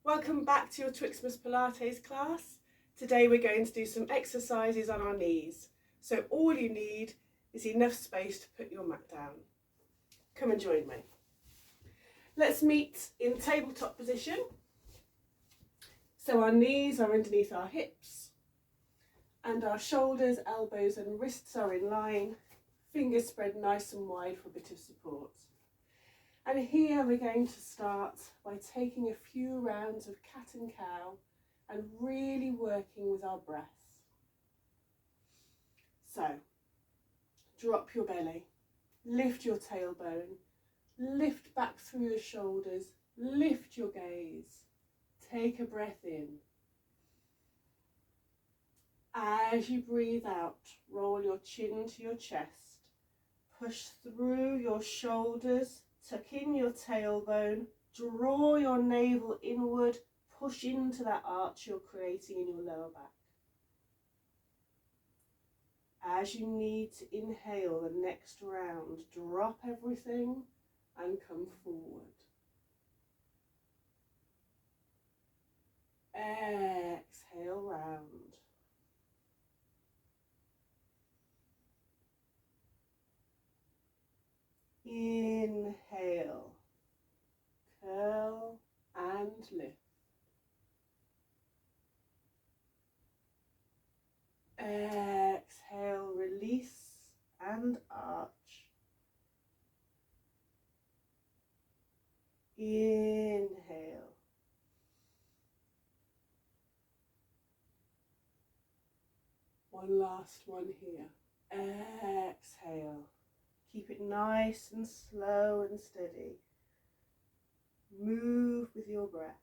Welcome back to your Twixmas Pilates class. Today we're going to do some exercises on our knees. So all you need is enough space to put your mat down. Come and join me. Let's meet in tabletop position. So our knees are underneath our hips and our shoulders, elbows and wrists are in line. Fingers spread nice and wide for a bit of support. And here we're going to start by taking a few rounds of cat and cow and really working with our breath. So, drop your belly, lift your tailbone, lift back through your shoulders, lift your gaze, take a breath in. As you breathe out, roll your chin to your chest, push through your shoulders, tuck in your tailbone, draw your navel inward, push into that arch you're creating in your lower back. As you need to inhale the next round, drop everything and come forward. Exhale round. Inhale, curl and lift. Exhale, release and arch. Inhale. One last one here. Exhale. Keep it nice and slow and steady. Move with your breath.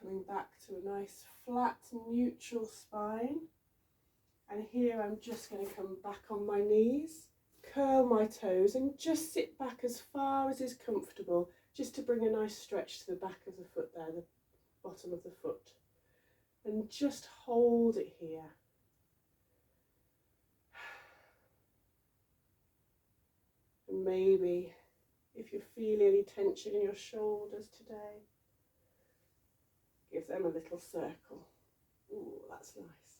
Coming back to a nice flat neutral spine. And here I'm just going to come back on my knees, curl my toes and just sit back as far as is comfortable, just to bring a nice stretch to the back of the foot there, the bottom of the foot. And just hold it here. And maybe if you feel any tension in your shoulders today, give them a little circle. Ooh, that's nice.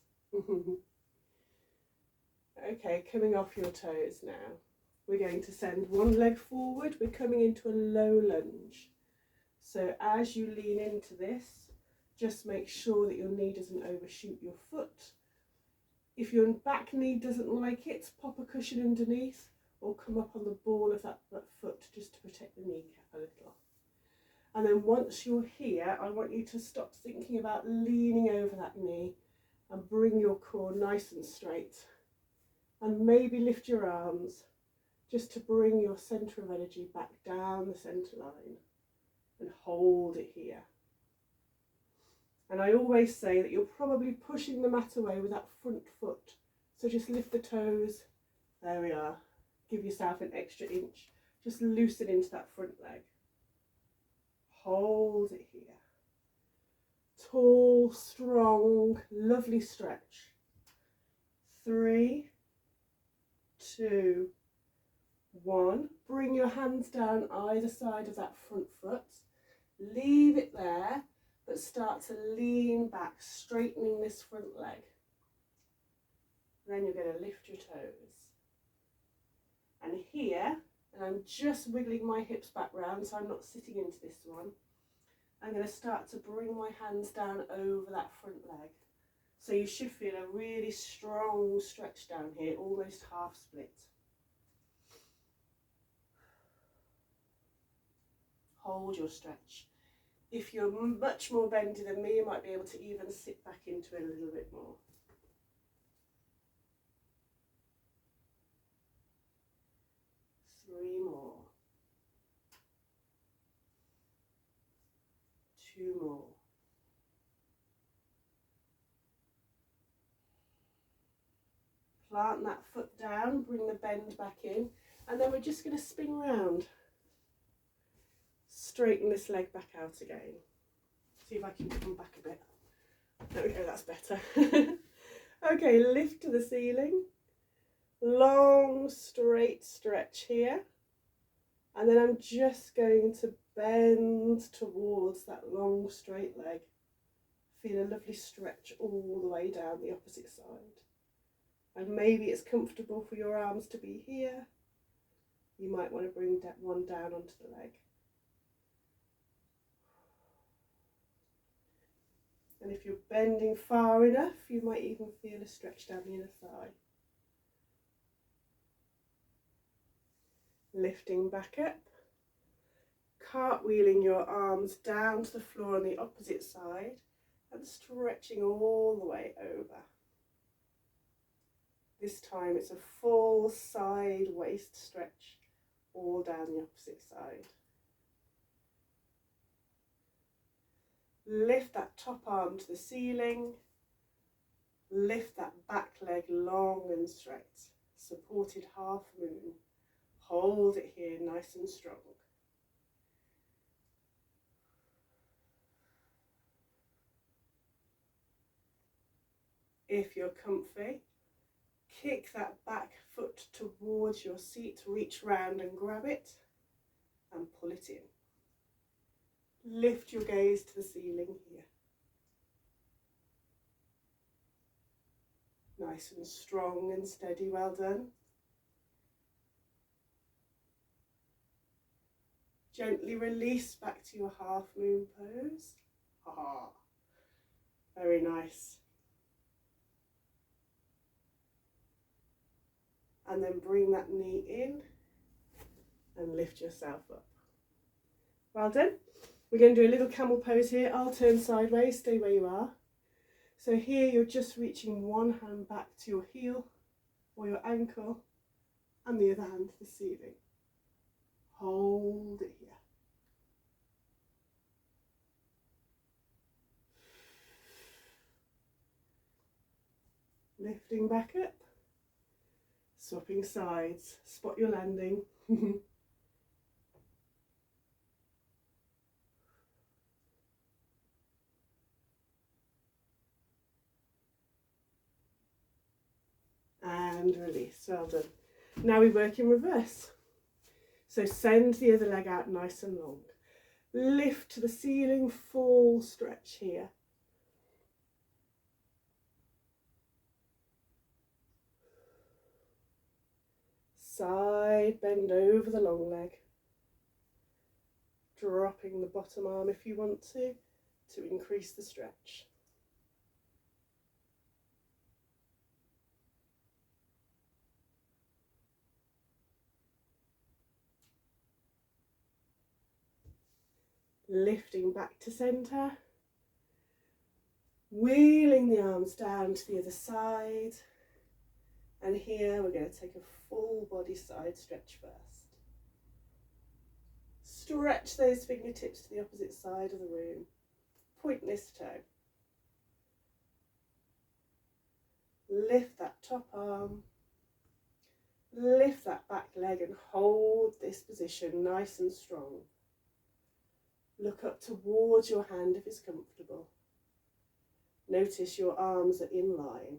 Okay, coming off your toes now. We're going to send one leg forward. We're coming into a low lunge. So as you lean into this, just make sure that your knee doesn't overshoot your foot. If your back knee doesn't like it, pop a cushion underneath or come up on the ball of that foot just to protect the kneecap a little. And then once you're here, I want you to stop thinking about leaning over that knee and bring your core nice and straight. And maybe lift your arms just to bring your centre of energy back down the centre line and hold it here. And I always say that you're probably pushing the mat away with that front foot. So just lift the toes. There we are. Give yourself an extra inch. Just loosen into that front leg. Hold it here. Tall, strong, lovely stretch. 3, 2, 1. Bring your hands down either side of that front foot. Leave it there. But start to lean back, straightening this front leg. Then you're going to lift your toes. And here, and I'm just wiggling my hips back round so I'm not sitting into this one, I'm going to start to bring my hands down over that front leg. So you should feel a really strong stretch down here, almost half split. Hold your stretch. If you're much more bendy than me, you might be able to even sit back into it a little bit more. 3 more. 2 more. Plant that foot down, bring the bend back in, and then we're just going to spin round. Straighten this leg back out again. See if I can come back a bit. There we go, that's better. Okay, lift to the ceiling. Long, straight stretch here. And then I'm just going to bend towards that long, straight leg. Feel a lovely stretch all the way down the opposite side. And maybe it's comfortable for your arms to be here. You might want to bring one down onto the leg. And if you're bending far enough, you might even feel a stretch down the inner thigh. Lifting back up, cartwheeling your arms down to the floor on the opposite side and stretching all the way over. This time it's a full side waist stretch all down the opposite side. Lift that top arm to the ceiling. Lift that back leg long and straight. Supported half moon. Hold it here nice and strong. If you're comfy, kick that back foot towards your seat, reach round and grab it and pull it in. Lift your gaze to the ceiling here. Nice and strong and steady, well done. Gently release back to your half moon pose. Very nice. And then bring that knee in and lift yourself up. Well done. We're going to do a little camel pose here. I'll turn sideways, stay where you are. So here you're just reaching one hand back to your heel or your ankle and the other hand to the ceiling. Hold it here. Lifting back up. Swapping sides. Spot your landing. And release. Well done. Now we work in reverse. So send the other leg out nice and long. Lift to the ceiling, full stretch here. Side bend over the long leg. Dropping the bottom arm if you want to increase the stretch. Lifting back to centre, wheeling the arms down to the other side, and here we're going to take a full body side stretch first. Stretch those fingertips to the opposite side of the room, point this toe, lift that top arm, lift that back leg and hold this position nice and strong. Look up towards your hand if it's comfortable. Notice your arms are in line.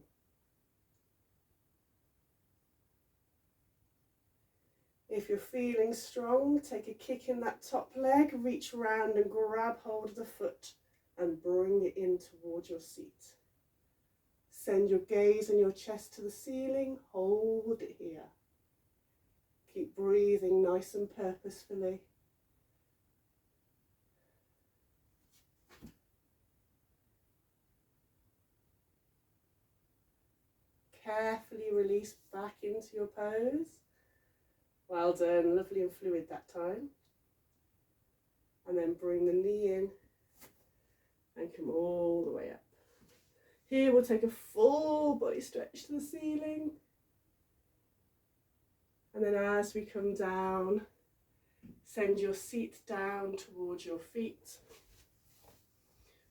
If you're feeling strong, take a kick in that top leg, reach around and grab hold of the foot and bring it in towards your seat. Send your gaze and your chest to the ceiling, hold it here. Keep breathing nice and purposefully. Carefully release back into your pose. Well done, lovely and fluid that time. And then bring the knee in and come all the way up. Here we'll take a full body stretch to the ceiling. And then as we come down, send your seat down towards your feet.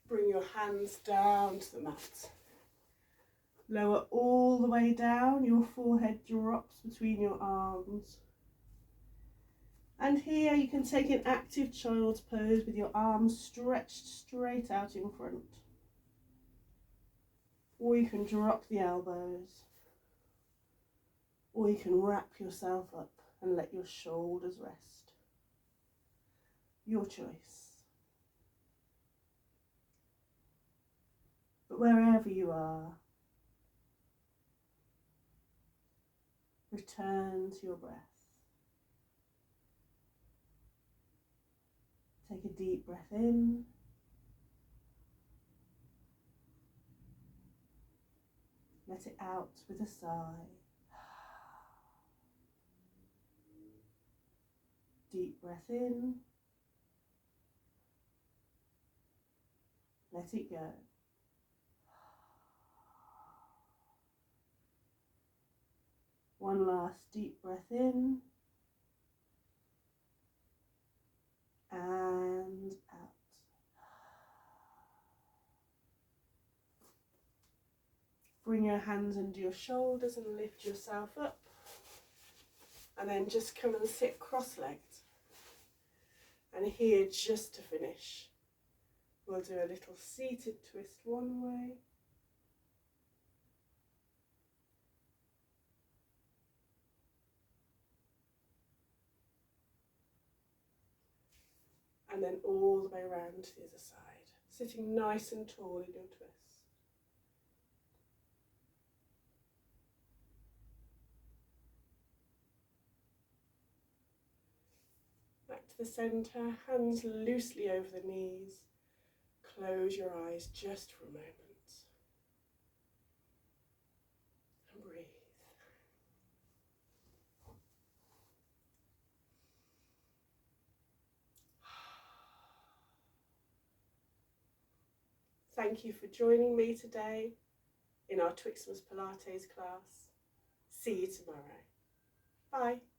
Bring your hands down to the mat. Lower all the way down, your forehead drops between your arms. And here you can take an active child's pose with your arms stretched straight out in front. Or you can drop the elbows. or you can wrap yourself up and let your shoulders rest. Your choice. But wherever you are, return to your breath. Take a deep breath in. Let it out with a sigh. Deep breath in. Let it go. One last deep breath in. And out. Bring your hands under your shoulders and lift yourself up. And then just come and sit cross-legged. And here, just to finish, we'll do a little seated twist one way. And then all the way around to the other side, sitting nice and tall in your twist. Back to the centre, hands loosely over the knees. Close your eyes just for a moment. And breathe. Thank you for joining me today in our Twixmas Pilates class. See you tomorrow. Bye.